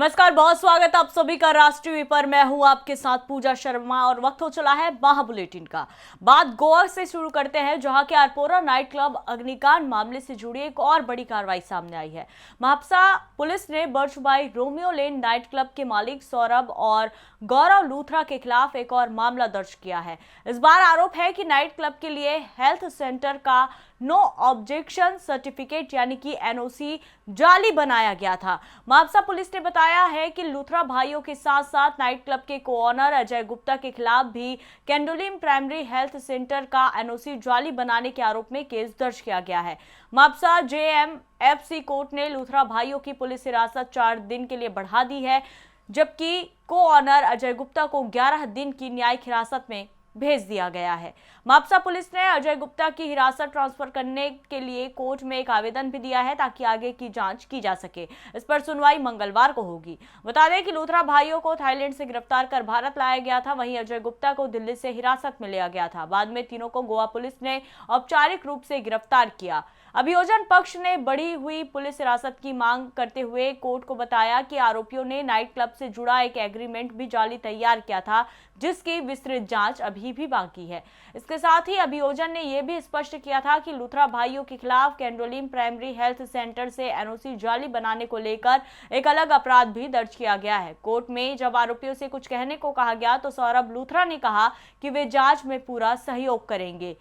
नमस्कार, बहुत स्वागत आप सभी का राष्ट्रीय पर। मैं हूं आपके साथ पूजा शर्मा और वक्त हो चला है महा बुलेटिन का। बात गोवा से शुरू करते हैं, जहां के आरपोरा नाइट क्लब अग्निकांड मामले से जुड़ी एक और बड़ी कार्रवाई सामने आई है। मापसा पुलिस ने बर्चबाई रोमियो लेन नाइट क्लब के मालिक सौरभ और गौरव लूथरा के खिलाफ एक और मामला दर्ज किया है। इस बार आरोप है कि नाइट क्लब के लिए हेल्थ सेंटर का नो ऑब्जेक्शन सर्टिफिकेट यानी कि एनओसी जाली बनाया गया था। मापसा पुलिस ने बताया है कि लूथरा भाइयों के साथ साथ नाइट क्लब के को-ऑनर अजय गुप्ता के खिलाफ भी केंडोलिम प्राइमरी हेल्थ सेंटर का एनओसी जाली बनाने के आरोप में केस दर्ज किया गया है। मापसा जेएमएफसी कोर्ट ने लूथरा भाइयों की पुलिस हिरासत 4 दिन के लिए बढ़ा दी है, जबकि को-ऑनर अजय गुप्ता को 11 दिन की न्यायिक हिरासत में भेज दिया गया है। मापसा पुलिस ने अजय गुप्ता की हिरासत ट्रांसफर करने के लिए कोर्ट में एक आवेदन भी दिया है, ताकि आगे की जांच की जा सके। इस पर सुनवाई मंगलवार को होगी। बता दें कि लूथरा भाइयों को थाईलैंड से गिरफ्तार कर भारत लाया गया था, वहीं अजय गुप्ता को दिल्ली से हिरासत में लिया गया था। बाद में तीनों को गोवा पुलिस ने औपचारिक रूप से गिरफ्तार किया। अभियोजन पक्ष ने बढ़ी हुई पुलिस हिरासत की मांग करते हुए कोर्ट को बताया कि आरोपियों ने नाइट क्लब से जुड़ा एक एग्रीमेंट भी जाली तैयार किया था, जिसकी विस्तृत जांच अभी भी बाकी है। इसके साथ ही अभियोजन ने यह भी स्पष्ट किया था कि लूथरा भाइयों के खिलाफ केंडोलिम प्राइमरी हेल्थ सेंटर से एनओसी जाली बनाने को लेकर एक अलग अपराध भी दर्ज किया गया है। कोर्ट में जब आरोपियों से कुछ कहने को कहा गया तो सौरभ लूथरा ने कहा कि वे जांच में पूरा सहयोग करेंगे।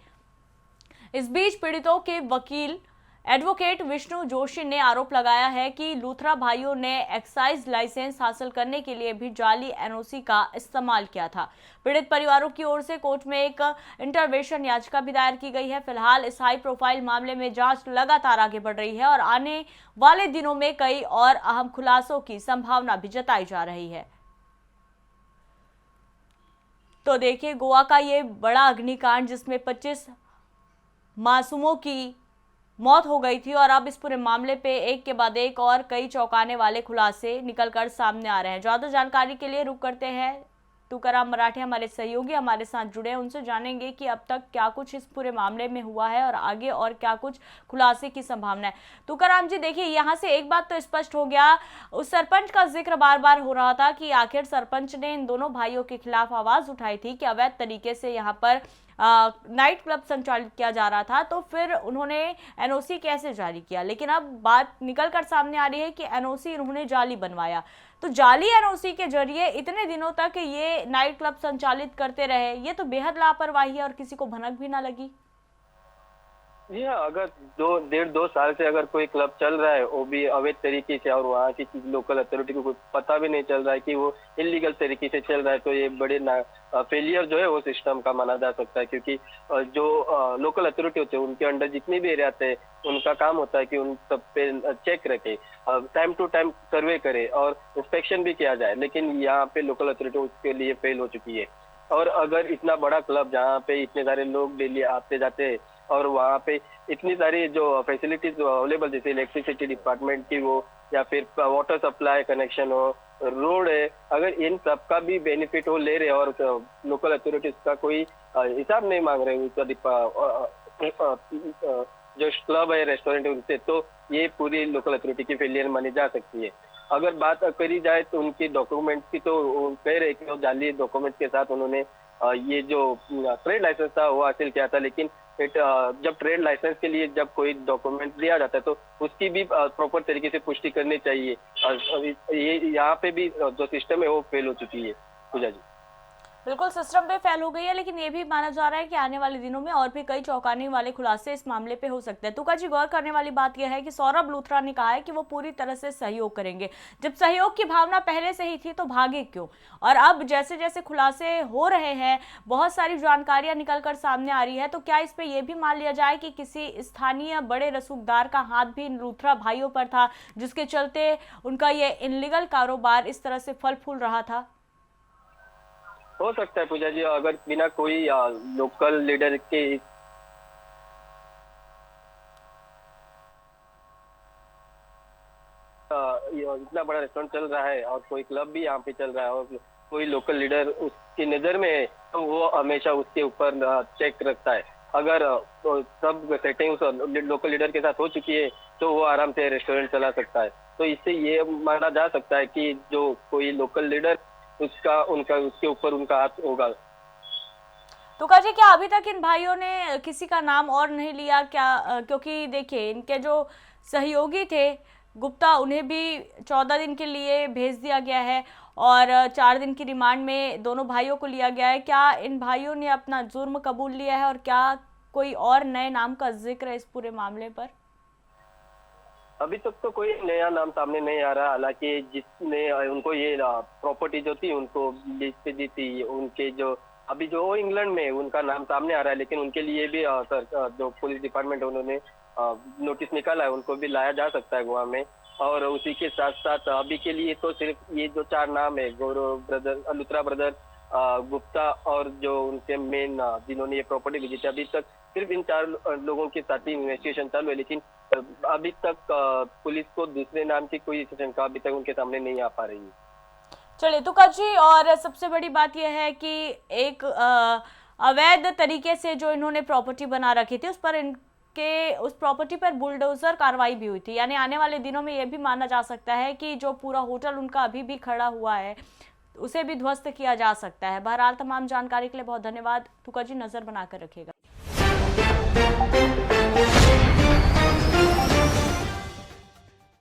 इस बीच पीड़ितों के वकील एडवोकेट विष्णु जोशी ने आरोप लगाया है कि लूथरा भाइयों ने एक्साइज लाइसेंस हासिल करने के लिए भी जाली एनओसी का इस्तेमाल किया था। पीड़ित परिवारों की ओर से कोर्ट में एक इंटरवेंशन याचिका भी दायर की गई है। फिलहाल इस हाई प्रोफाइल मामले में जांच लगातार आगे बढ़ रही है और आने वाले दिनों में कई और अहम खुलासों की संभावना भी जताई जा रही है। तो देखिए, गोवा का ये बड़ा अग्निकांड जिसमें 25 मासूमों की मौत हो गई थी, और अब इस पूरे मामले पे एक के बाद एक और कई चौंकाने वाले खुलासे निकलकर सामने आ रहे हैं। ज्यादा जानकारी के लिए रुक करते हैं तुकाराम मराठे, हमारे सहयोगी हमारे साथ जुड़े हैं, उनसे जानेंगे कि अब तक क्या कुछ इस पूरे मामले में हुआ है और आगे और क्या कुछ खुलासे की संभावना है। तुकाराम जी, देखिए, यहाँ से एक बात तो स्पष्ट हो गया, उस सरपंच का जिक्र बार बार हो रहा था कि आखिर सरपंच ने इन दोनों भाइयों के खिलाफ आवाज उठाई थी कि अवैध तरीके से यहाँ पर नाइट क्लब संचालित किया जा रहा था, तो फिर उन्होंने एनओसी कैसे जारी किया। लेकिन अब बात निकलकर सामने आ रही है कि एनओसी उन्होंने जाली बनवाया। तो जाली एनओसी के जरिए इतने दिनों तक ये नाइट क्लब संचालित करते रहे, ये तो बेहद लापरवाही है और किसी को भनक भी ना लगी। जी हाँ, अगर 2 साल से अगर कोई क्लब चल रहा है वो भी अवैध तरीके से, और वहाँ की लोकल अथॉरिटी को कोई पता भी नहीं चल रहा है कि वो इलीगल तरीके से चल रहा है, तो ये बड़े फेलियर जो है वो सिस्टम का माना जा सकता है। क्योंकि जो लोकल अथॉरिटी होते हैं उनके अंडर जितने भी एरिया आते हैं, उनका काम होता है कि उन सब पे चेक रखे, टाइम टू टाइम सर्वे करे और इंस्पेक्शन भी किया जाए। लेकिन यहाँ पे लोकल अथॉरिटी उसके लिए फेल हो चुकी है। और अगर इतना बड़ा क्लब जहाँ पे इतने सारे लोग डेली आते जाते हैं और वहाँ पे इतनी सारी जो फैसिलिटीज अवेलेबल, जैसे इलेक्ट्रिसिटी डिपार्टमेंट की हो या फिर वाटर सप्लाई कनेक्शन हो, रोड है, अगर इन सब का भी बेनिफिट वो ले रहे और लोकल अथॉरिटीज का कोई हिसाब नहीं मांग रहे उसका जो क्लब है, रेस्टोरेंट है, उनसे, तो ये पूरी लोकल अथॉरिटी की फेलियर मानी जा सकती है। अगर बात करी जाए तो उनकी डॉक्यूमेंट की, तो कह रहे कि वो जाली डॉक्यूमेंट के साथ उन्होंने ये जो ट्रेड लाइसेंस था वो हासिल किया था। लेकिन जब ट्रेड लाइसेंस के लिए जब कोई डॉक्यूमेंट दिया जाता है तो उसकी भी प्रॉपर तरीके से पुष्टि करनी चाहिए। ये यहाँ पे भी जो सिस्टम है वो फेल हो चुकी है पूजा जी। बिल्कुल, सिस्टम पे फेल हो गई है, लेकिन ये भी माना जा रहा है कि आने वाले दिनों में और भी कई चौंकाने वाले खुलासे इस मामले पे हो सकते हैं। तुका जी, गौर करने वाली बात यह है कि सौरभ लूथरा ने कहा है कि वो पूरी तरह से सहयोग करेंगे। जब सहयोग की भावना पहले से ही थी तो भागे क्यों? और अब जैसे जैसे खुलासे हो रहे हैं, बहुत सारी जानकारियां निकलकर सामने आ रही है, तो क्या इस पे ये भी मान लिया जाए कि किसी स्थानीय बड़े रसूखदार का हाथ भी लूथरा भाइयों पर था, जिसके चलते उनका ये इनलीगल कारोबार इस तरह से फल फूल रहा था? हो सकता है पूजा जी, अगर बिना कोई लोकल लीडर के इतना बड़ा रेस्टोरेंट चल रहा है और कोई क्लब भी यहाँ पे चल रहा है और कोई लोकल लीडर उसकी नजर में है, तो वो हमेशा उसके ऊपर चेक रखता है। अगर तो सब सेटिंग्स लोकल लीडर के साथ हो चुकी है तो वो आराम से रेस्टोरेंट चला सकता है। तो इससे ये माना जा सकता है कि जो कोई लोकल लीडर उसके ऊपर उनका हाथ होगा। तुका जी, क्या अभी तक इन भाइयों ने किसी का नाम और नहीं लिया क्या? क्योंकि देखिए, इनके जो सहयोगी थे गुप्ता, उन्हें भी 14 दिन के लिए भेज दिया गया है और 4 दिन की रिमांड में दोनों भाइयों को लिया गया है। क्या इन भाइयों ने अपना जुर्म कबूल लिया है और क्या कोई और नए नाम का जिक्र है इस पूरे मामले पर? अभी तक तो कोई नया नाम सामने नहीं आ रहा। हालांकि जिसने उनको ये प्रॉपर्टी जो थी उनको लीज पे दी थी, उनके जो अभी जो इंग्लैंड में उनका नाम सामने आ रहा है, लेकिन उनके लिए भी जो पुलिस डिपार्टमेंट है उन्होंने नोटिस निकाला है, उनको भी लाया जा सकता है गोवा में। और उसी के साथ साथ अभी के लिए तो सिर्फ ये जो 4 नाम है, गौरव ब्रदर, लुथरा ब्रदर, गुप्ता और जो उनके मेन जिन्होंने ये प्रॉपर्टी ली थी, अभी तक सिर्फ इन 4 लोगों के साथ ही इन्वेस्टिगेशन चालू है। लेकिन अभी तक पुलिस को दूसरे नाम की कोई शंका अभी तक उनके सामने नहीं आ पा रही है। चलिए तुका जी, और सबसे बड़ी बात यह है कि एक अवैध तरीके से जो इन्होंने प्रॉपर्टी बना रखी थी उस प्रॉपर्टी पर बुलडोजर कार्रवाई भी हुई थी, यानी आने वाले दिनों में यह भी माना जा सकता है कि जो पूरा होटल उनका अभी भी खड़ा हुआ है उसे भी ध्वस्त किया जा सकता है। बहरहाल तमाम जानकारी के लिए बहुत धन्यवाद तुका जी, नजर बनाकर रखिएगा।